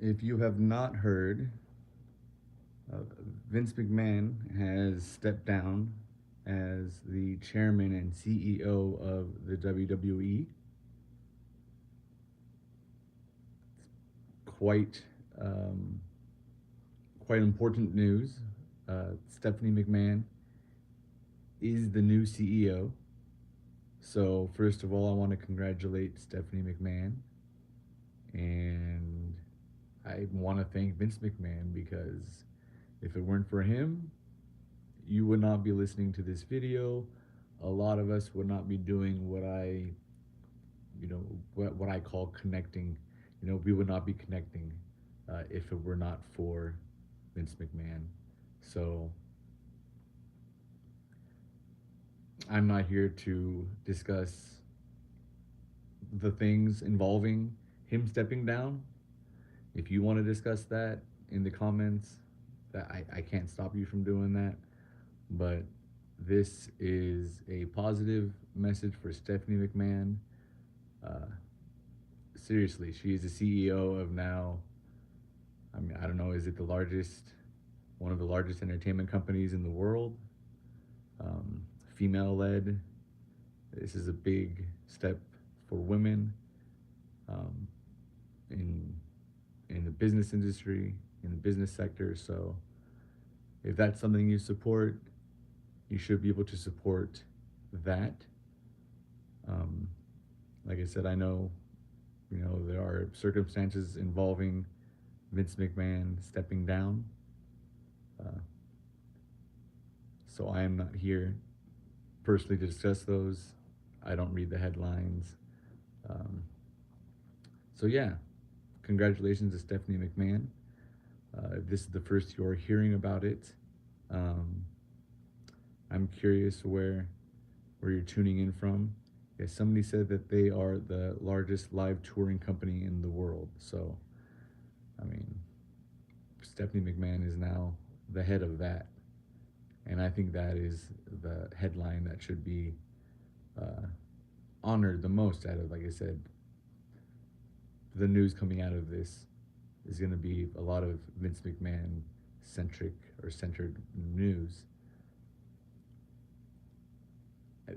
If you have not heard, uh, Vince McMahon has stepped down as the chairman and CEO of the WWE. Quite, um, quite important news. Stephanie McMahon is the new CEO. So first of all, I want to congratulate Stephanie McMahon, and I want to thank Vince McMahon because if it weren't for him, you would not be listening to this video. A lot of us would not be doing you know, what I call connecting. We would not be connecting if it were not for Vince McMahon. So I'm not here to discuss the things involving him stepping down. If you want to discuss that in the comments, I can't stop you from doing that. But this is a positive message for Stephanie McMahon. Uh, Seriously, she is the CEO of now, I mean, I don't know, is it one of the largest entertainment companies in the world? Female led. This is a big step for women um, in in the business industry, in the business sector. So if that's something you support, you should be able to support that. Um, like I said, I know, there are circumstances involving Vince McMahon stepping down. Uh, so I am not here personally to discuss those. I don't read the headlines. Um, so yeah, congratulations to Stephanie McMahon. If this is the first you're hearing about it, um, I'm curious where you're tuning in from. Yeah, somebody said that they are the largest live touring company in the world. So, I mean, Stephanie McMahon is now the head of that. And I think that is the headline that should be uh, honored the most out of, like I said, the news coming out of this is going to be a lot of Vince McMahon centric or centered news.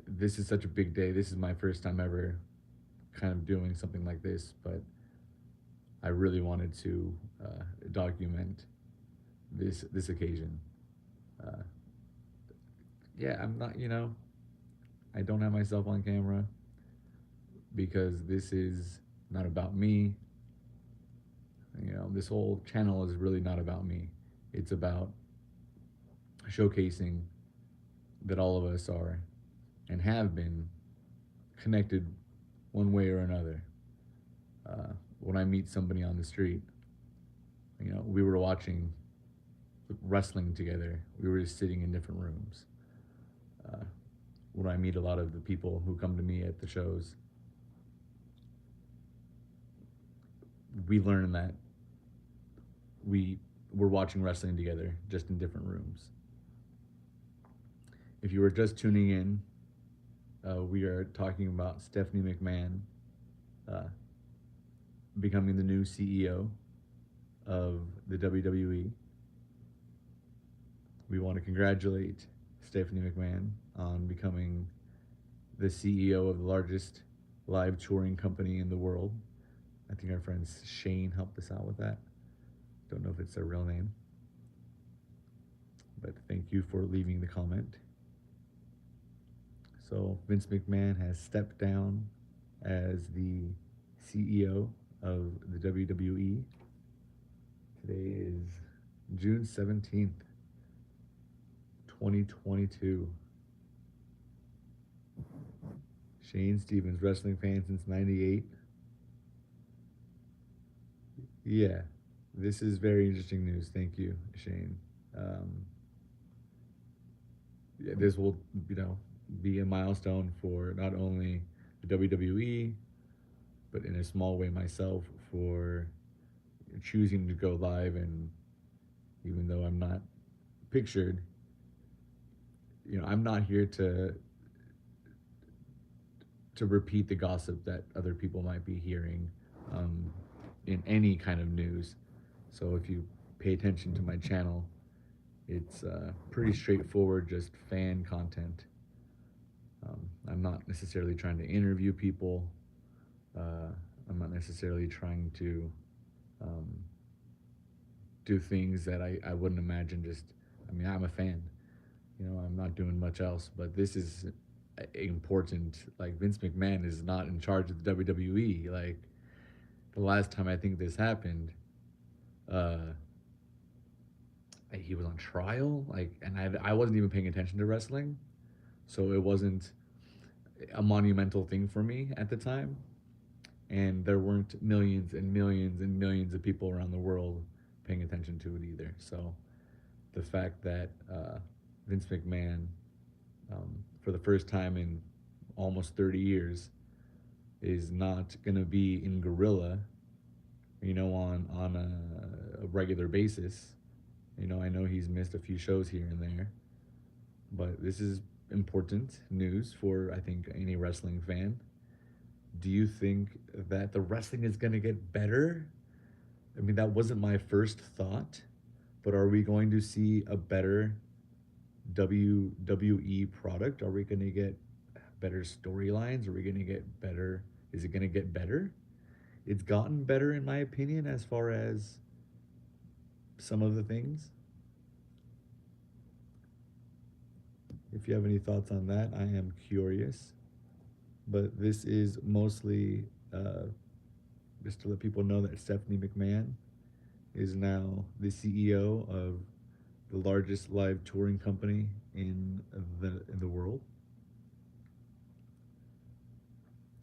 This is such a big day. This is my first time ever kind of doing something like this, but I really wanted to document this occasion. Uh, yeah, I'm not. I don't have myself on camera because this is not about me. This whole channel is really not about me. It's about showcasing that all of us are and have been connected one way or another. When I meet somebody on the street, we were watching wrestling together. We were just sitting in different rooms. Uh, when I meet a lot of the people who come to me at the shows, we learn that we were watching wrestling together, just in different rooms. If you were just tuning in, we are talking about Stephanie McMahon uh, becoming the new CEO of the WWE. We want to congratulate Stephanie McMahon on becoming the CEO of the largest live touring company in the world. I think our friend Shane helped us out with that. Don't know if it's their real name. But thank you for leaving the comment. So Vince McMahon has stepped down as the CEO of the WWE. Today is June 17th, 2022. Shane Stevens, wrestling fan since 98. Yeah, this is very interesting news. Thank you, Shane. Yeah, this will, be a milestone for not only the WWE, but in a small way myself for choosing to go live. And even though I'm not pictured, I'm not here to repeat the gossip that other people might be hearing in any kind of news. So if you pay attention to my channel, it's pretty straightforward, just fan content. I'm not necessarily trying to interview people. Uh, I'm not necessarily trying to um, do things that I wouldn't imagine. I mean, I'm a fan. I'm not doing much else, but this is important. Like, Vince McMahon is not in charge of the WWE. Like, the last time I think this happened, uh, he was on trial. Like, and I wasn't even paying attention to wrestling, so it wasn't a monumental thing for me at the time. And there weren't millions and millions and millions of people around the world paying attention to it either. So the fact that Vince McMahon, for the first time in almost 30 years, is not going to be in Gorilla, on a regular basis. I know he's missed a few shows here and there, but this is important news for, I think, any wrestling fan. Do you think that the wrestling is going to get better? I mean, that wasn't my first thought, but are we going to see a better WWE product? Are we going to get better storylines? Are we going to get better? Is it going to get better? It's gotten better, in my opinion, as far as some of the things. If you have any thoughts on that, I am curious. But this is mostly just to let people know that Stephanie McMahon is now the CEO of the largest live touring company in the world.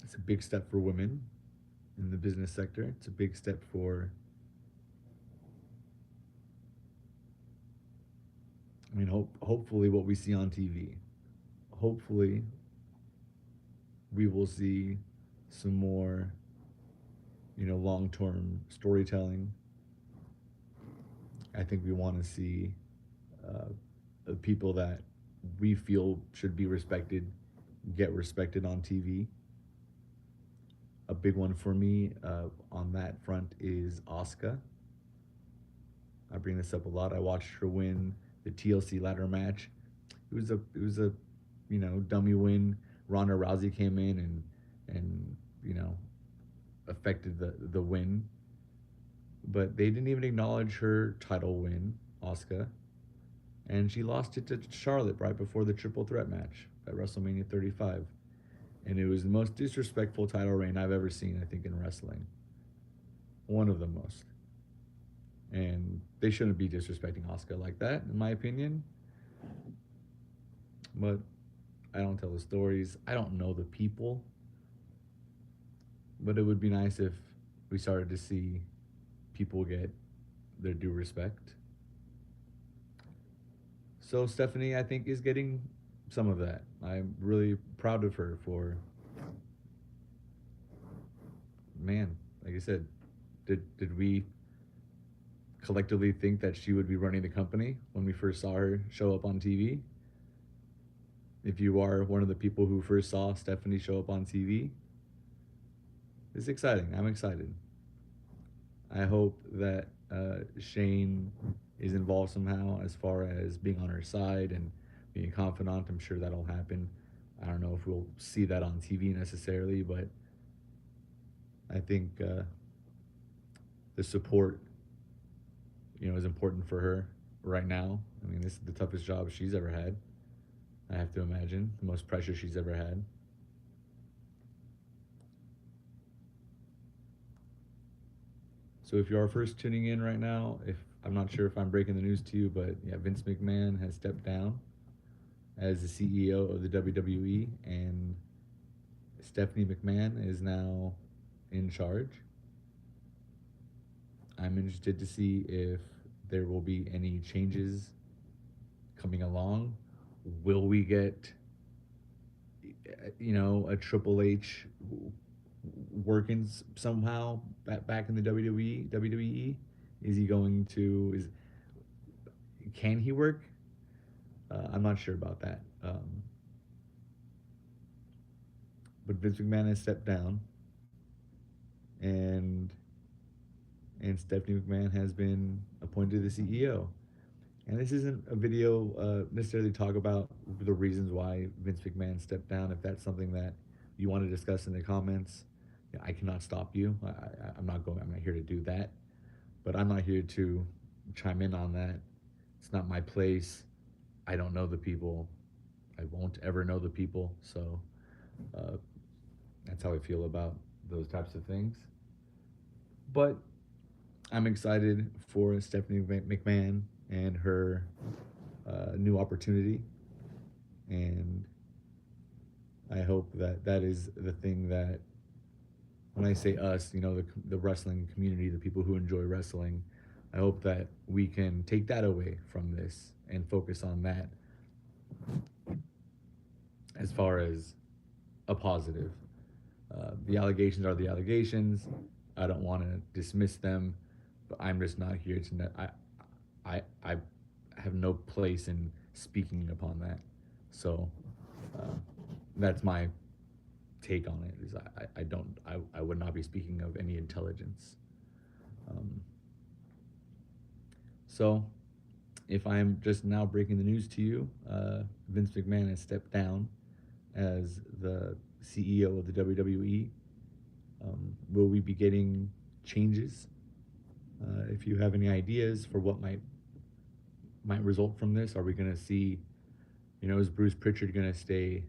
It's a big step for women in the business sector. It's a big step for, I mean, hopefully what we see on TV. Hopefully we will see some more, long-term storytelling. I think we want to see the people that we feel should be respected get respected on TV. A big one for me on that front is Asuka. I bring this up a lot. I watched her win the TLC ladder match. It was a dummy win. Ronda Rousey came in and affected the win, but they didn't even acknowledge her title win, Asuka, and she lost it to Charlotte right before the triple threat match at WrestleMania 35. And it was the most disrespectful title reign I've ever seen, I think, in wrestling. One of the most. And they shouldn't be disrespecting Asuka like that, in my opinion. But I don't tell the stories. I don't know the people. But it would be nice if we started to see people get their due respect. So Stephanie, I think, is getting some of that. I'm really proud of her for, man, like I said, did we collectively think that she would be running the company when we first saw her show up on TV? If you are one of the people who first saw Stephanie show up on TV, it's exciting. I'm excited. I hope that Shane is involved somehow as far as being on her side and being a confidant. I'm sure that'll happen. I don't know if we'll see that on TV necessarily, but I think the support, is important for her right now. I mean, this is the toughest job she's ever had. I have to imagine the most pressure she's ever had. So if you are first tuning in right now, if I'm not sure if I'm breaking the news to you, but yeah, Vince McMahon has stepped down as the CEO of the WWE, and Stephanie McMahon is now in charge. I'm interested to see if there will be any changes coming along. Will we get, a Triple H working somehow back in the WWE? Is he going to? Can he work? I'm not sure about that. But Vince McMahon has stepped down, and and Stephanie McMahon has been appointed the CEO. And this isn't a video necessarily talk about the reasons why Vince McMahon stepped down. If that's something that you want to discuss in the comments, I cannot stop you. I'm not going. I'm not here to do that. But I'm not here to chime in on that. It's not my place. I don't know the people. I won't ever know the people. So uh, that's how I feel about those types of things. But I'm excited for Stephanie McMahon and her new opportunity, and I hope that that is the thing that, when I say us, the wrestling community, the people who enjoy wrestling, I hope that we can take that away from this and focus on that as far as a positive. The allegations are the allegations. I don't want to dismiss them, but I'm just not here to. I have no place in speaking upon that. So uh, that's my take on it. Is I don't I would not be speaking of any intelligence. Um, so if I'm just now breaking the news to you, Vince McMahon has stepped down as the CEO of the WWE. Will we be getting changes? If you have any ideas for what might result from this, are we going to see, is Bruce Pritchard going to stay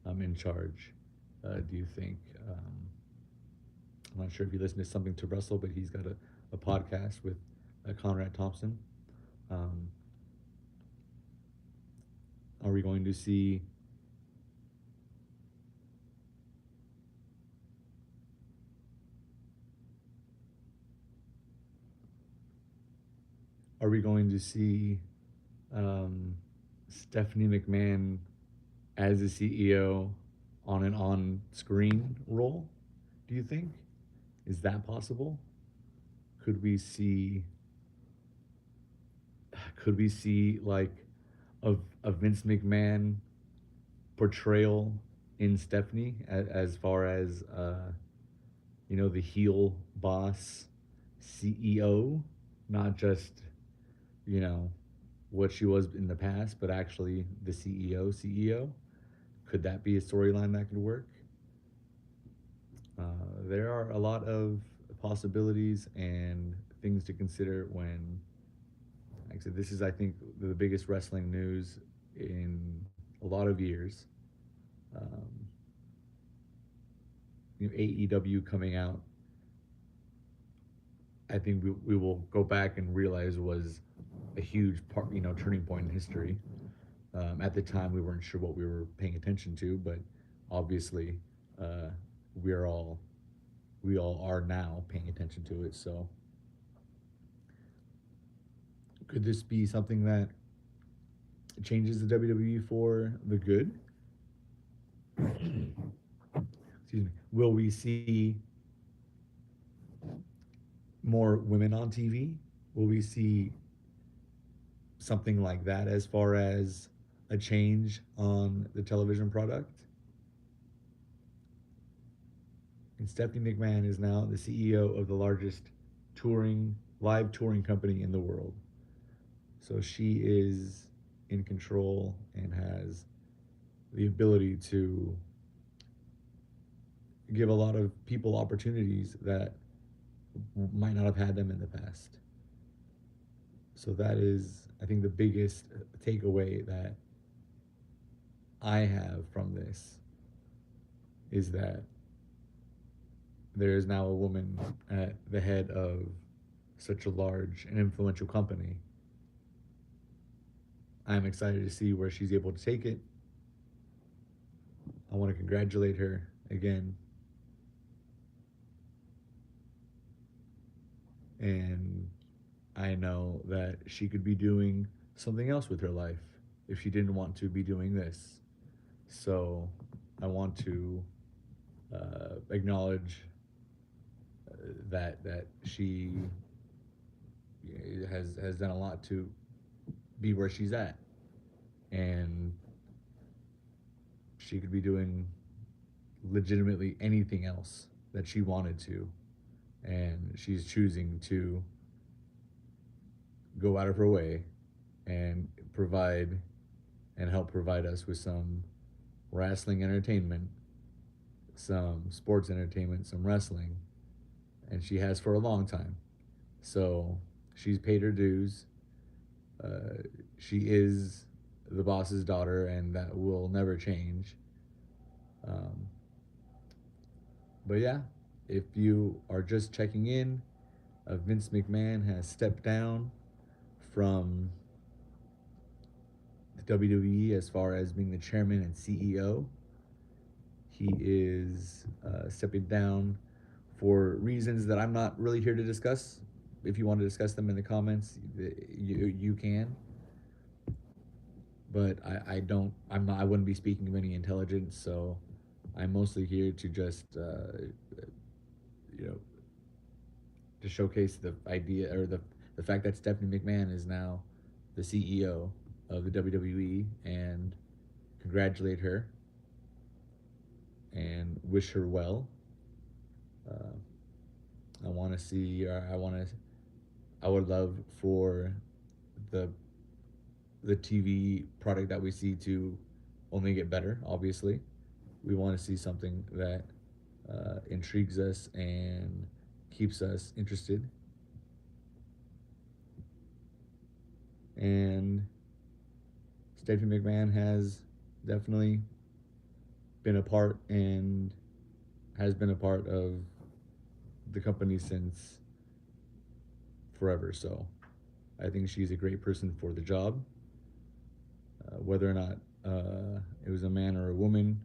in charge? Do you think? I'm not sure if you listen to Something to Wrestle, but he's got a podcast with Conrad Thompson. Um, are we going to see Are we going to see Stephanie McMahon as a CEO on an on-screen role? Do you think? Is that possible? Could we see? Could we see like a Vince McMahon portrayal in Stephanie as far as the heel boss CEO, not just you know what she was in the past, but actually the CEO. Could that be a storyline that could work? There are a lot of possibilities and things to consider when, like I said, this is, I think, the biggest wrestling news in a lot of years. Um, AEW coming out, I think we will go back and realize was a huge part, turning point in history. At the time, we weren't sure what we were paying attention to, but obviously, uh, we're all we all are now paying attention to it. So, could this be something that changes the WWE for the good? Excuse me. Will we see more women on TV? Will we see something like that as far as a change on the television product? And Stephanie McMahon is now the CEO of the largest live touring company in the world. So she is in control and has the ability to give a lot of people opportunities that might not have had them in the past. So that is, I think, the biggest takeaway that I have from this is that there is now a woman at the head of such a large and influential company. I'm excited to see where she's able to take it. I want to congratulate her again. And I know that she could be doing something else with her life if she didn't want to be doing this. So I want to acknowledge that she has done a lot to be where she's at, and she could be doing legitimately anything else that she wanted to, and she's choosing to go out of her way and provide and help provide us with some wrestling entertainment, some sports entertainment, some wrestling, and she has for a long time. So she's paid her dues. Uh, she is the boss's daughter, and that will never change. Um, but yeah, if you are just checking in, Vince McMahon has stepped down from the WWE as far as being the chairman and CEO. He is stepping down for reasons that I'm not really here to discuss. If you want to discuss them in the comments, you can. But I don't. I'm not. I wouldn't be speaking of any intelligence. So I'm mostly here to just you know to showcase the idea or the fact that Stephanie McMahon is now the CEO of the WWE and congratulate her and wish her well. Uh, I want to see. I want to. I would love for the the TV product that we see to only get better. Obviously, we want to see something that intrigues us and keeps us interested. And Stephanie McMahon has definitely been a part and has been a part of the company since forever. So I think she's a great person for the job. Whether or not it was a man or a woman,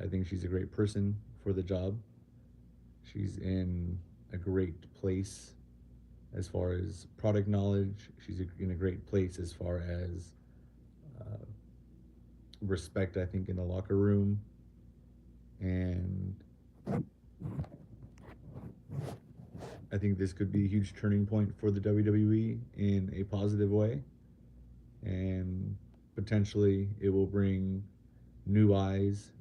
I think she's a great person for the job. She's in a great place as far as product knowledge. She's in a great place as far as uh, respect, I think, in the locker room. And I think this could be a huge turning point for the WWE in a positive way. And potentially it will bring new eyes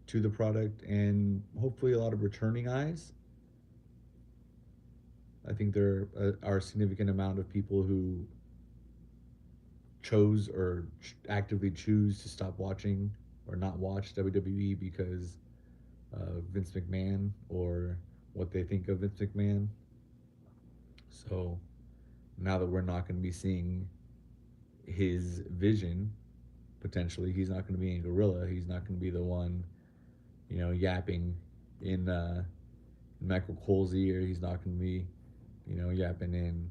to the product and hopefully a lot of returning eyes. I think there are a significant amount of people who chose or actively choose to stop watching or not watch WWE because of Vince McMahon or what they think of Vince McMahon. So now that we're not going to be seeing his vision, potentially, he's not going to be in Gorilla. He's not going to be the one, yapping in Michael Cole's ear. He's not going to be, yapping in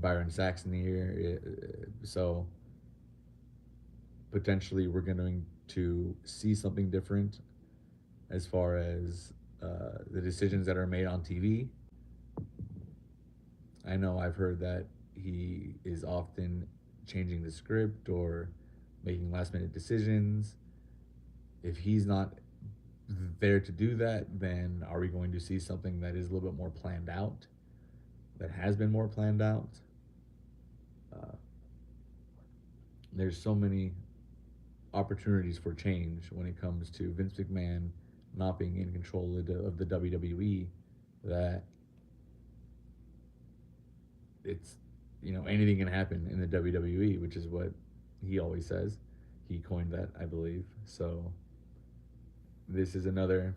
Byron Saxon's ear. So potentially, we're going to see something different as far as the decisions that are made on TV. I know I've heard that he is often changing the script or making last minute decisions. If he's not there to do that, then are we going to see something that is a little bit more planned out, that has been more planned out? Uh, there's so many opportunities for change when it comes to Vince McMahon not being in control of the WWE that it's anything can happen in the WWE, which is what he always says. He coined that, I believe. So this is another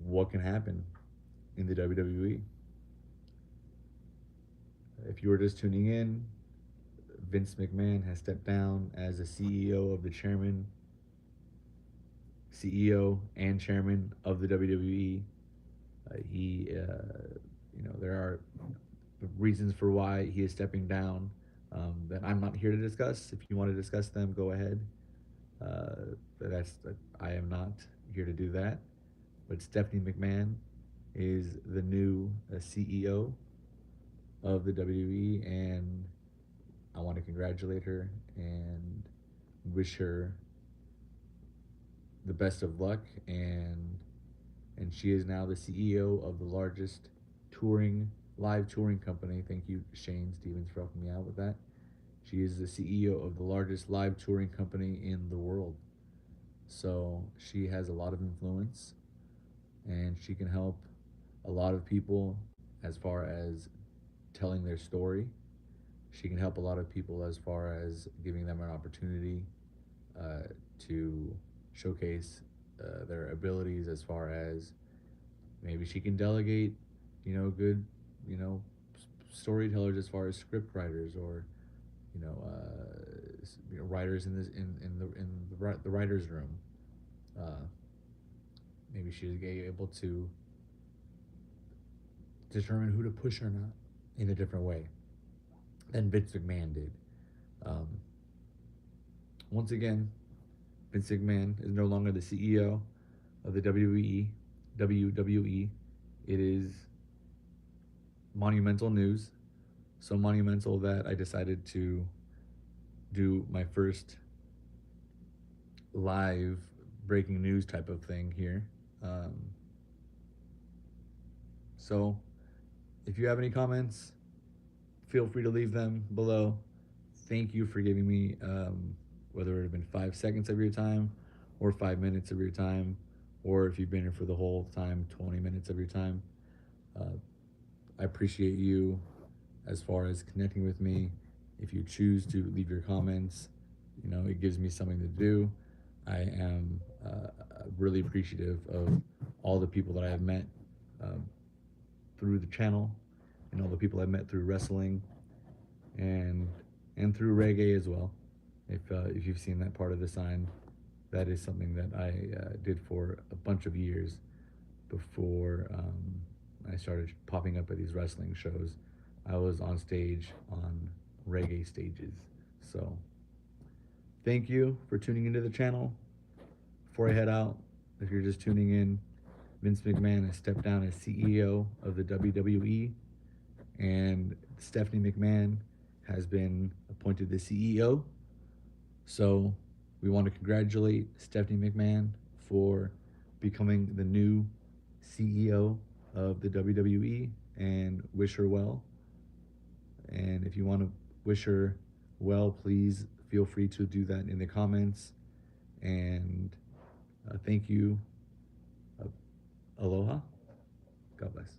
what can happen in the WWE. If you were just tuning in, Vince McMahon has stepped down as the CEO and chairman of the WWE. There are reasons for why he is stepping down that I'm not here to discuss. If you want to discuss them, go ahead. That's I am not here to do that. But Stephanie McMahon is the new CEO of the WWE, and I want to congratulate her and wish her the best of luck. And she is now the CEO of the largest live touring company. Thank you, Shane Stevens, for helping me out with that. She is the CEO of the largest live touring company in the world. So she has a lot of influence and she can help a lot of people as far as telling their story. She can help a lot of people as far as giving them an opportunity uh, to showcase their abilities, as far as maybe she can delegate, good, you know, storytellers, as far as script writers, or writers in this in the writers room. Uh, Maybe she's able to determine who to push or not in a different way than Vince McMahon did. Um, Once again, Vince McMahon is no longer the CEO of the WWE. It is monumental news. So monumental that I decided to do my first live breaking news type of thing here. Um, so if you have any comments, feel free to leave them below. Thank you for giving me, whether it have been 5 seconds of your time, or 5 minutes of your time, or if you've been here for the whole time, 20 minutes of your time. Uh, I appreciate you as far as connecting with me. If you choose to leave your comments, it gives me something to do. I am really appreciative of all the people that I have met um, through the channel, and all the people I've met through wrestling, and through reggae as well. If you've seen that part of the sign, that is something that I did for a bunch of years before I started popping up at these wrestling shows. I was on stage on reggae stages. So thank you for tuning into the channel. Before I head out, if you're just tuning in, Vince McMahon has stepped down as CEO of the WWE, and Stephanie McMahon has been appointed the CEO. So we want to congratulate Stephanie McMahon for becoming the new CEO of the WWE, and wish her well. And if you want to wish her well, please feel free to do that in the comments. And thank you. Aloha. God bless.